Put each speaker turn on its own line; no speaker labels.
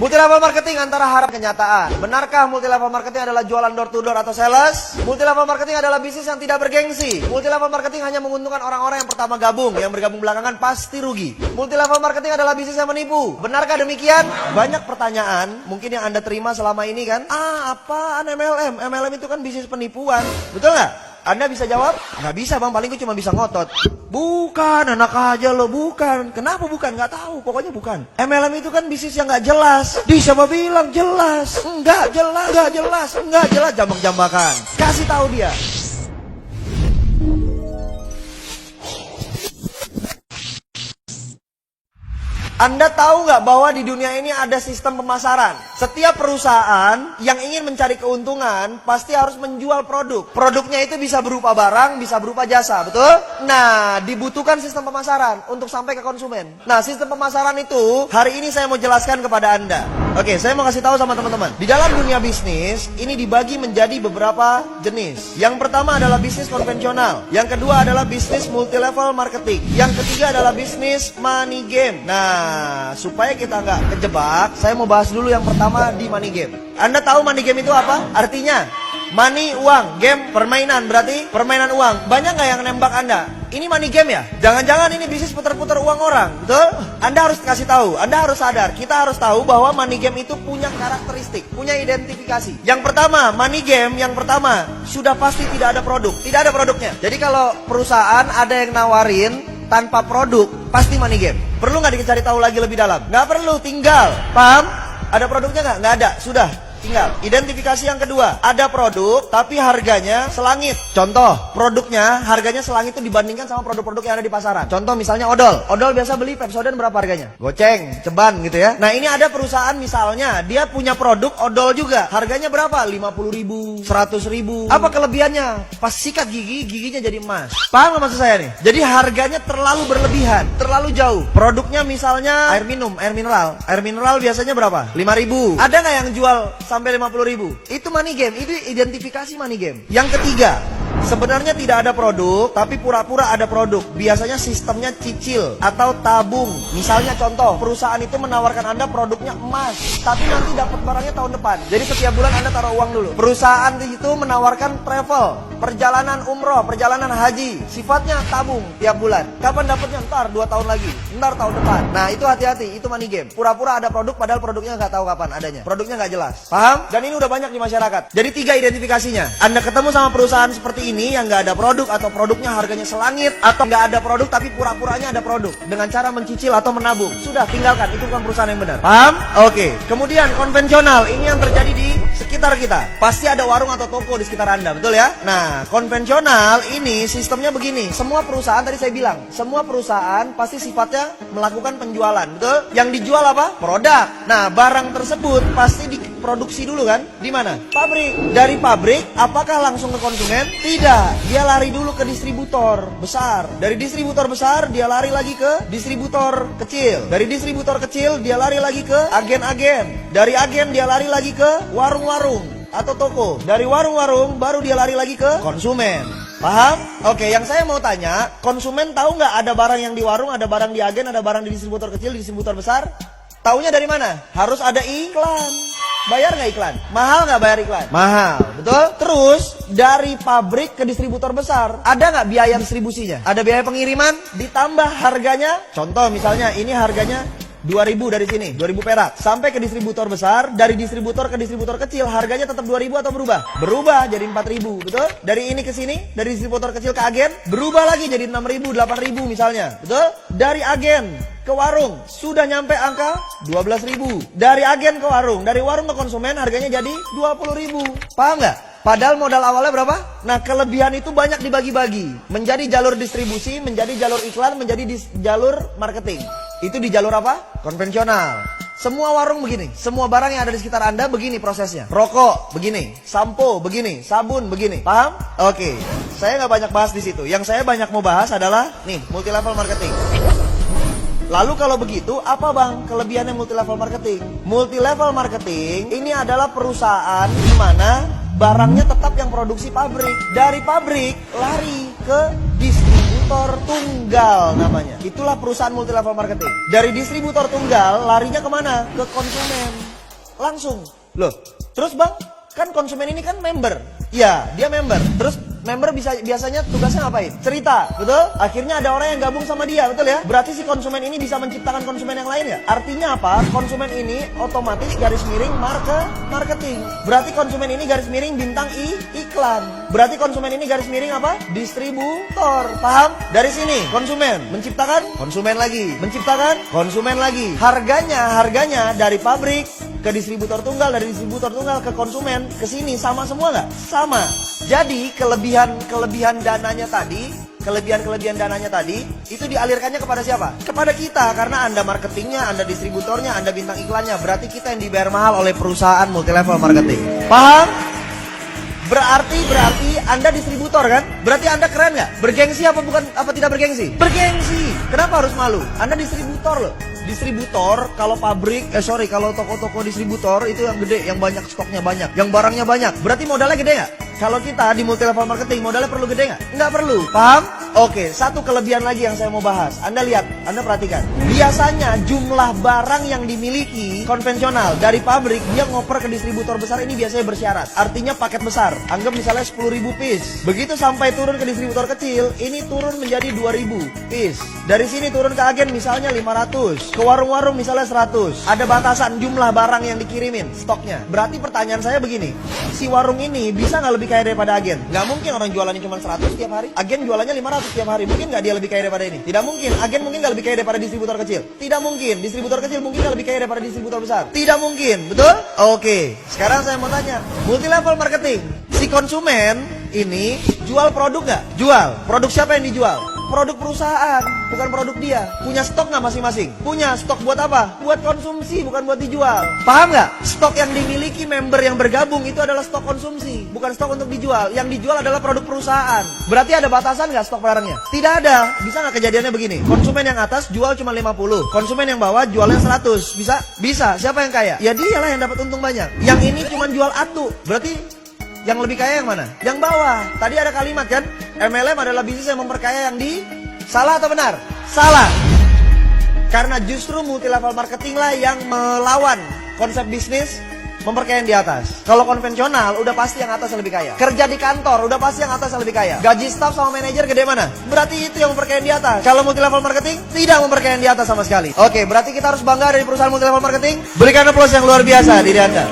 Multi level marketing antara harap kenyataan. Benarkah multi level marketing adalah jualan door to door atau sales? Multi level marketing adalah bisnis yang tidak bergengsi. Multi level marketing hanya menguntungkan orang-orang yang pertama gabung, yang bergabung belakangan pasti rugi. Multi level marketing adalah bisnis yang menipu. Benarkah demikian? Banyak pertanyaan mungkin yang Anda terima selama ini kan? Apaan MLM? MLM itu kan bisnis penipuan. Betul nggak? Anda bisa jawab? Nggak bisa bang, paling gue cuma bisa ngotot. Bukan, anak aja lo, bukan. Kenapa bukan? Nggak tahu, pokoknya bukan. MLM itu kan bisnis yang nggak jelas. Siapa bilang jelas? Nggak jelas, nggak jelas, nggak jelas. Jambak-jambakan. Kasih tahu dia. Anda tahu nggak bahwa di dunia ini ada sistem pemasaran? Setiap perusahaan yang ingin mencari keuntungan pasti harus menjual produk. Produknya itu bisa berupa barang, bisa berupa jasa, betul? Nah, dibutuhkan sistem pemasaran untuk sampai ke konsumen. Nah, sistem pemasaran itu hari ini saya mau jelaskan kepada Anda. Oke, saya mau kasih tahu sama teman-teman. Di dalam dunia bisnis, ini dibagi menjadi beberapa jenis. Yang pertama adalah bisnis konvensional. Yang kedua adalah bisnis multi-level marketing. Yang ketiga adalah bisnis money game. Nah, supaya kita nggak kejebak, saya mau bahas dulu yang pertama di money game. Anda tahu money game itu apa? Artinya, money, uang, game, permainan, berarti permainan uang. Banyak nggak yang nembak Anda? Ini money game ya? Jangan-jangan ini bisnis putar-putar uang orang, betul? Anda harus kasih tahu, Anda harus sadar. Kita harus tahu bahwa money game itu punya karakteristik, punya identifikasi. Yang pertama, money game yang pertama, sudah pasti tidak ada produk. Tidak ada produknya. Jadi kalau perusahaan ada yang nawarin tanpa produk, pasti money game. Perlu nggak dicari tahu lagi lebih dalam? Nggak perlu, tinggal. Paham? Ada produknya nggak? Nggak ada, sudah. Tinggal. Identifikasi yang kedua, ada produk tapi harganya selangit. Contoh, produknya harganya selangit itu dibandingkan sama produk-produk yang ada di pasaran. Contoh misalnya odol. Odol biasa beli Pepsodent berapa harganya? Goceng, ceban gitu ya. Nah, ini ada perusahaan misalnya dia punya produk odol juga. Harganya berapa? 50.000, 100.000. Apa kelebihannya? Pas sikat gigi, giginya jadi emas. Paham nggak maksud saya nih? Jadi harganya terlalu berlebihan, terlalu jauh. Produknya misalnya air minum, air mineral. Air mineral biasanya berapa? 5.000. Ada nggak yang jual sampai 50.000? Itu money game, itu identifikasi money game. Yang ketiga, sebenarnya tidak ada produk, tapi pura-pura ada produk. Biasanya sistemnya cicil atau tabung. Misalnya contoh, perusahaan itu menawarkan Anda produknya emas, tapi nanti dapat barangnya tahun depan. Jadi setiap bulan Anda taruh uang dulu. Perusahaan itu menawarkan travel, perjalanan umroh, perjalanan haji. Sifatnya tabung tiap bulan. Kapan dapatnya? Ntar 2 tahun lagi, ntar tahun depan. Nah, itu hati-hati, itu money game. Pura-pura ada produk, padahal produknya nggak tahu kapan adanya. Produknya nggak jelas. Paham? Dan ini udah banyak di masyarakat. Jadi 3 identifikasinya. Anda ketemu sama perusahaan seperti ini yang nggak ada produk atau produknya harganya selangit, atau nggak ada produk tapi pura-puranya ada produk dengan cara mencicil atau menabung. Sudah, tinggalkan. Itu bukan perusahaan yang benar. Paham? Oke. Kemudian konvensional, ini yang terjadi di sekitar kita. Pasti ada warung atau toko di sekitar Anda, betul ya? Nah, konvensional ini sistemnya begini. Semua perusahaan, tadi saya bilang, semua perusahaan pasti sifatnya melakukan penjualan, betul? Yang dijual apa? Produk. Nah, barang tersebut pasti diproduksi dulu kan? Di mana? Pabrik. Dari pabrik, apakah langsung ke konsumen? Tidak. Dia lari dulu ke distributor besar. Dari distributor besar, dia lari lagi ke distributor kecil. Dari distributor kecil, dia lari lagi ke agen-agen. Dari agen, dia lari lagi ke warung-warung atau toko. Dari warung-warung, baru dia lari lagi ke konsumen. Paham? Oke, yang saya mau tanya, konsumen tahu nggak ada barang yang di warung, ada barang di agen, ada barang di distributor kecil, di distributor besar? Taunya dari mana? Harus ada iklan. Bayar nggak iklan? Mahal nggak bayar iklan? Mahal, betul? Terus, dari pabrik ke distributor besar, ada nggak biaya distribusinya? Ada biaya pengiriman, ditambah harganya. Contoh misalnya, ini harganya 2.000 dari sini, 2.000 perak. Sampai ke distributor besar, dari distributor ke distributor kecil, harganya tetap 2.000 atau berubah? Berubah jadi 4.000, betul? Dari ini ke sini, dari distributor kecil ke agen, berubah lagi jadi 6.000, 8.000 misalnya, betul? Dari agen ke warung, sudah nyampe angka 12.000. Dari agen ke warung, dari warung ke konsumen, harganya jadi 20.000. Paham nggak? Padahal modal awalnya berapa? Nah, kelebihan itu banyak dibagi-bagi. Menjadi jalur distribusi, menjadi jalur iklan, menjadi jalur marketing. Itu di jalur apa? Konvensional. Semua warung begini, semua barang yang ada di sekitar Anda begini prosesnya. Rokok begini, sampo begini, sabun begini. Paham? Oke. Saya nggak banyak bahas di situ. Yang saya banyak mau bahas adalah nih, multi level marketing. Lalu kalau begitu, apa bang kelebihannya multi level marketing? Multi level marketing ini adalah perusahaan di mana barangnya tetap yang produksi pabrik. Dari pabrik lari ke distributor tunggal namanya. Itulah perusahaan multi level marketing. Dari distributor tunggal larinya kemana? Ke konsumen. langsung. Loh, terus bang, kan konsumen ini kan member. Ya, dia member. Terus member biasanya tugasnya ngapain? Cerita, betul? Akhirnya ada orang yang gabung sama dia, betul ya? Berarti si konsumen ini bisa menciptakan konsumen yang lain ya? Artinya apa? Konsumen ini otomatis garis miring marketing. Berarti konsumen ini garis miring bintang iklan. Berarti konsumen ini garis miring apa? Distributor. Paham? Dari sini konsumen menciptakan konsumen lagi, menciptakan konsumen lagi. Harganya dari pabrik ke distributor tunggal, dari distributor tunggal ke konsumen, ke sini sama semua nggak? Sama. Jadi kelebihan dananya tadi, kelebihan dananya tadi itu dialirkannya kepada siapa? Kepada kita, karena Anda marketingnya, Anda distributornya, Anda bintang iklannya. Berarti kita yang dibayar mahal oleh perusahaan multilevel marketing. Paham? Berarti Anda distributor kan? Berarti Anda keren nggak? Bergengsi apa tidak bergengsi? Bergengsi. Kenapa harus malu? Anda distributor loh. Distributor, kalau kalau toko-toko distributor itu yang gede, yang banyak stoknya banyak, yang barangnya banyak. Berarti modalnya gede nggak? Kalau kita di multilevel marketing, modalnya perlu gede nggak? Nggak perlu. Paham? Oke, satu kelebihan lagi yang saya mau bahas. Anda lihat, Anda perhatikan. Biasanya jumlah barang yang dimiliki konvensional dari pabrik, dia ngoper ke distributor besar ini biasanya bersyarat. Artinya paket besar. Anggap misalnya 10.000 piece. Begitu sampai turun ke distributor kecil, ini turun menjadi 2.000 piece. Dari sini turun ke agen misalnya 500. Ke warung-warung misalnya 100. Ada batasan jumlah barang yang dikirimin, stoknya. Berarti pertanyaan saya begini, si warung ini bisa nggak lebih kaya daripada agen? Nggak mungkin, orang jualannya cuma 100 tiap hari. Agen jualannya 500 tiap hari. Mungkin nggak dia lebih kaya daripada ini? Tidak mungkin. Agen mungkin nggak lebih kaya daripada distributor kecil? Tidak mungkin. Distributor kecil mungkin nggak lebih kaya daripada distributor besar? Tidak mungkin. Betul? Oke. Sekarang saya mau tanya, multilevel marketing, si konsumen ini jual produk nggak? Jual. Produk siapa yang dijual? Produk perusahaan, bukan produk dia. Punya stok nggak masing-masing? Punya. Stok buat apa? Buat konsumsi, bukan buat dijual. Paham nggak? Stok yang dimiliki member yang bergabung itu adalah stok konsumsi, bukan stok untuk dijual. Yang dijual adalah produk perusahaan. Berarti ada batasan nggak stok barangnya? Tidak ada. Bisa nggak kejadiannya begini? Konsumen yang atas jual cuma 50, konsumen yang bawah jualnya 100. Bisa? Bisa. Siapa yang kaya? Ya dialah yang dapat untung banyak. Yang ini cuma jual atu. Berarti yang lebih kaya yang mana? Yang bawah. Tadi ada kalimat kan, MLM adalah bisnis yang memperkaya yang di... Salah atau benar? Salah. Karena justru multilevel marketing lah yang melawan konsep bisnis memperkaya yang di atas. Kalau konvensional udah pasti yang atas yang lebih kaya. Kerja di kantor udah pasti yang atas yang lebih kaya. Gaji staff sama manajer gede mana? Berarti itu yang memperkaya yang di atas. Kalau multilevel marketing tidak memperkaya yang di atas sama sekali. Oke, berarti kita harus bangga dari perusahaan multilevel marketing. Berikan aplaus yang luar biasa diri Anda.